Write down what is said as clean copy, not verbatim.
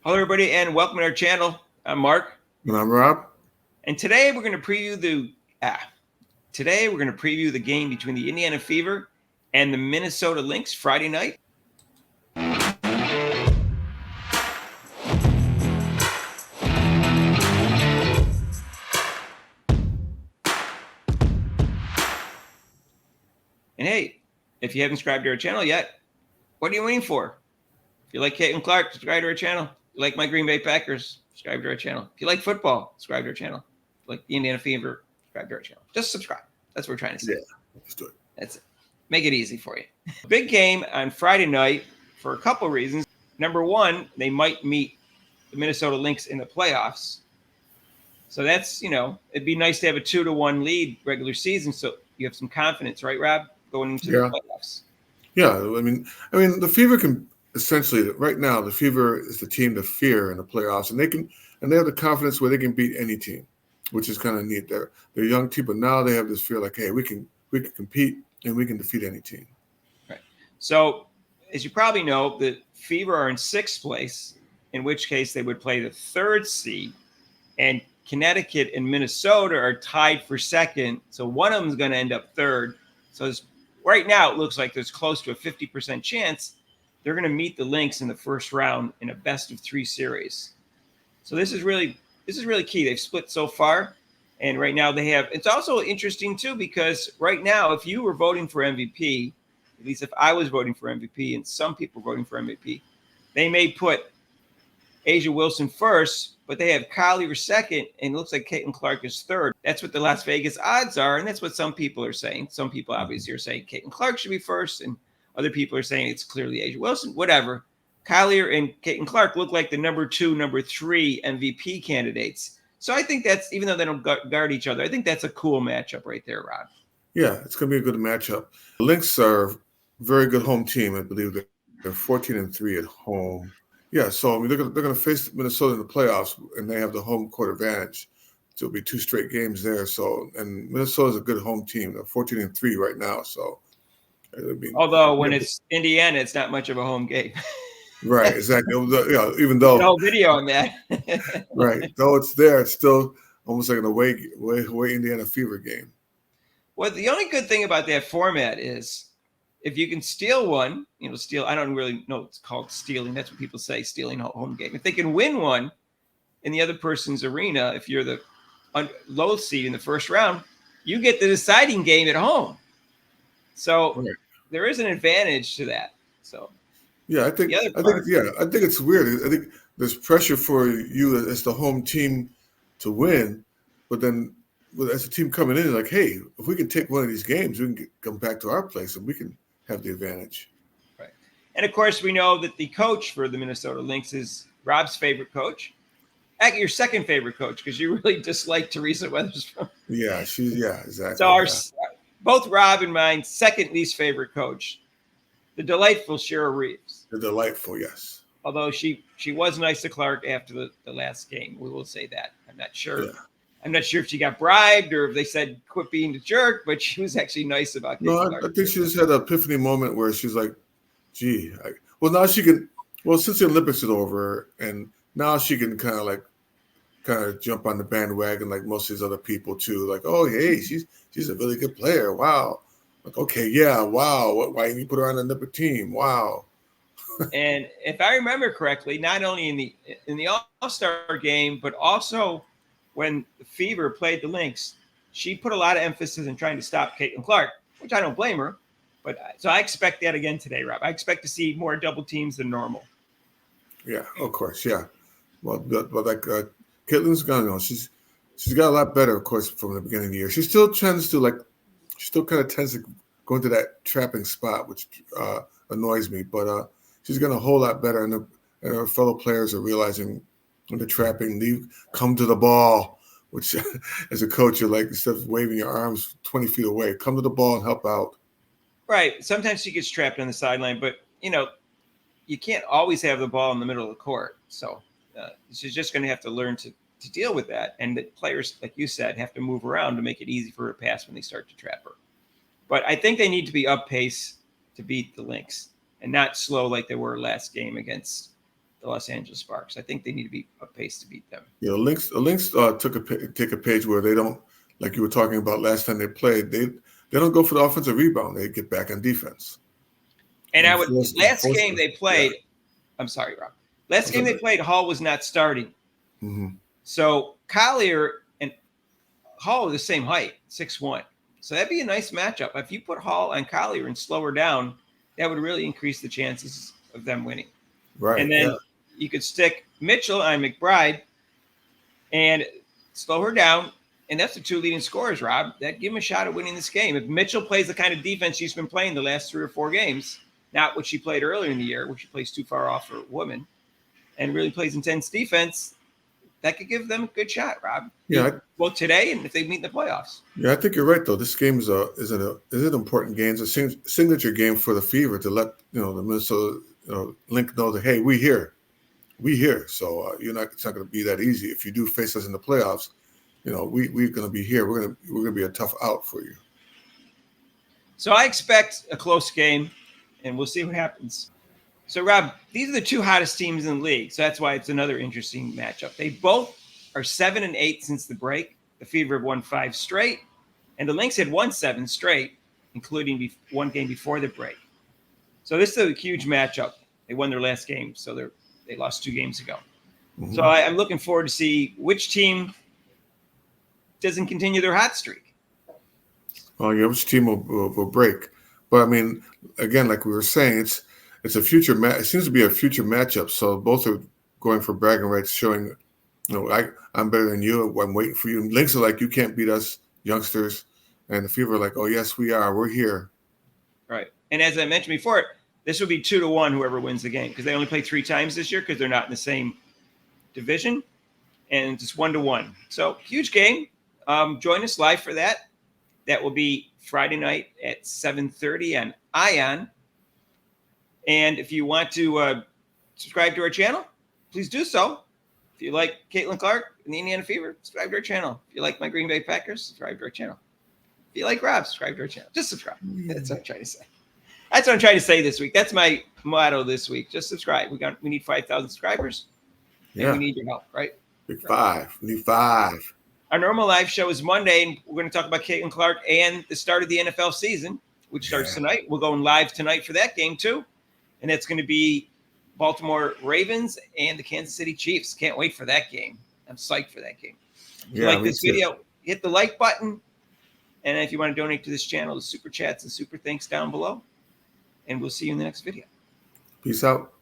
Hello, everybody, and welcome to our channel. I'm Mark, And I'm Rob. and today we're going to preview the game between the Indiana Fever and the Minnesota Lynx Friday night. And hey, if you haven't subscribed to our channel yet, what are you waiting for? If you like Caitlin Clark, subscribe to our channel. If you like my Green Bay Packers, subscribe to our channel. If you like football, subscribe to our channel. If you like the Indiana Fever, subscribe to our channel. Just subscribe. That's what we're trying to say. Yeah, let's do it. That's it. Make it easy for you. Big game on Friday night for a couple of reasons. Number one, they might meet the Minnesota Lynx in the playoffs. So that's, it'd be nice to have a 2-1 lead regular season. So you have some confidence, right, Rob, going into the playoffs. Yeah. I mean, the Fever can essentially right now, the Fever is the team to fear in the playoffs, and they have the confidence where they can beat any team, which is kind of neat. They're a young team, but now they have this fear like, hey, we can compete and we can defeat any team. Right. So as you probably know, the Fever are in sixth place, in which case they would play the third seed, and Connecticut and Minnesota are tied for second. So one of them is going to end up third. So right now it looks like there's close to a 50% chance they're going to meet the Lynx in the first round in a best-of-3 series. So this is really key. They've split so far, and right now they have. It's also interesting too because right now, if you were voting for MVP, at least if I was voting for MVP, and some people voting for MVP, they may put A'ja Wilson first, but they have Collier second, and it looks like Caitlin Clark is third. That's what the Las Vegas odds are, and that's what some people are saying. Some people obviously are saying Caitlin Clark should be first, and other people are saying it's clearly A'ja Wilson. Whatever. Collier and Caitlin Clark look like the number 2, number 3 MVP candidates. So I think that's, even though they don't guard each other, I think that's a cool matchup right there, Rob. Yeah, it's going to be a good matchup. The Lynx are a very good home team. I believe they're 14-3 at home. Yeah, so they're going to face Minnesota in the playoffs, and they have the home court advantage. So it'll be 2 straight games there. So, and Minnesota's a good home team. They're 14-3 right now. So, although when it's Indiana, it's not much of a home game. Right, exactly. Even though no video on that. Right, though it's there, it's still almost like an away Indiana Fever game. Well, the only good thing about that format is if you can steal one, steal. I don't really know it's called stealing. That's what people say, stealing a home game. If they can win one in the other person's arena, if you're the low seed in the first round, you get the deciding game at home. So there is an advantage to that. So yeah, I think it's weird. I think there's pressure for you as the home team to win, but then as a team coming in, like, hey, if we can take one of these games, we can come back to our place and we can have the advantage. Right. And of course, we know that the coach for the Minnesota Lynx is Rob's favorite coach. Actually, your second favorite coach, because you really dislike Teresa Weatherspoon. Yeah, exactly. So both Rob and mine, second least favorite coach, the delightful Cheryl Reeves. The delightful, yes. Although she was nice to Clark after the last game. We will say that. I'm not sure. Yeah. I'm not sure if she got bribed or if they said quit being the jerk, but she was actually nice about it. No, I think she just had an epiphany moment where she's like, gee, now she can, since the Olympics is over, and now she can kind of jump on the bandwagon like most of these other people too. Like, oh, hey, she's a really good player. Wow. Like, okay, yeah, wow. Why didn't you put her on the Olympic team? Wow. And if I remember correctly, not only in the All-Star game, but also when the Fever played the Lynx, she put a lot of emphasis in trying to stop Caitlin Clark, which I don't blame her. But so I expect that again today, Rob. I expect to see more double teams than normal. Yeah, of course, yeah. Well, but like Caitlin's gone, she's got a lot better, of course, from the beginning of the year. She still tends to go into that trapping spot, which annoys me. But she's getting a whole lot better, and her fellow players are realizing when they're trapping, come to the ball, which as a coach, you're like, instead of waving your arms 20 feet away, come to the ball and help out. Right. Sometimes she gets trapped on the sideline, but, you can't always have the ball in the middle of the court. So she's just going to have to learn to deal with that. And the players, like you said, have to move around to make it easy for her to pass when they start to trap her. But I think they need to be up pace to beat the Lynx and not slow like they were last game against the Los Angeles Sparks. I think they need to be a pace to beat them. You know, Lynx take a page where they don't, like you were talking about last time they played. They don't go for the offensive rebound. They get back on defense. And last game they played. Yeah. I'm sorry, Rob. Last game they played, Hall was not starting. Mm-hmm. So Collier and Hall are the same height, 6'1". So that'd be a nice matchup. If you put Hall on Collier and slow her down, that would really increase the chances of them winning. Right. And then you could stick Mitchell on McBride and slow her down. And that's the two leading scorers, Rob. That give him a shot at winning this game. If Mitchell plays the kind of defense she's been playing the last 3 or 4 games, not what she played earlier in the year, where she plays too far off for a woman, and really plays intense defense, that could give them a good shot, Rob. Yeah. Well, today, and if they meet in the playoffs. Yeah, I think you're right, though. This game is an important game. It's a signature game for the Fever to let the Minnesota Link know that, hey, we here. So it's not going to be that easy. If you do face us in the playoffs, we're going to be here. We're going to be a tough out for you. So I expect a close game, and we'll see what happens. So, Rob, these are the 2 hottest teams in the league. So that's why it's another interesting matchup. They both are 7-8 since the break. The Fever have won 5 straight, and the Lynx had won 7 straight, including one game before the break. So this is a huge matchup. They won their last game, so they lost 2 games ago. Mm-hmm. So I'm looking forward to see which team doesn't continue their hot streak. Oh, yeah, which team will break. But, I mean, again, like we were saying, it's a future it seems to be a future matchup. So both are going for bragging rights, showing, I'm better than you. I'm waiting for you. And Lynx are like, you can't beat us, youngsters. And the Fever are like, oh, yes, we are. We're here. Right. And as I mentioned before, this would be 2-1 whoever wins the game, because they only play 3 times this year because they're not in the same division. And it's 1-1. So huge game. Join us live for that. That will be Friday night at 7:30 on ION. And if you want to subscribe to our channel, please do so. If you like Caitlin Clark and the Indiana Fever, subscribe to our channel. If you like my Green Bay Packers, subscribe to our channel. If you like Rob, subscribe to our channel. Just subscribe. That's what I'm trying to say. That's what I'm trying to say this week. That's my motto this week. Just subscribe. We need 5,000 subscribers. Yeah. And we need your help, right? Big 5. We need 5. Our normal live show is Monday, and we're going to talk about Caitlin Clark and the start of the NFL season, which starts tonight. We're going live tonight for that game, too. And that's going to be Baltimore Ravens and the Kansas City Chiefs. Can't wait for that game. I'm psyched for that game. If you like this video, hit the like button. And if you want to donate to this channel, the super chats and super thanks down below. And we'll see you in the next video. Peace out.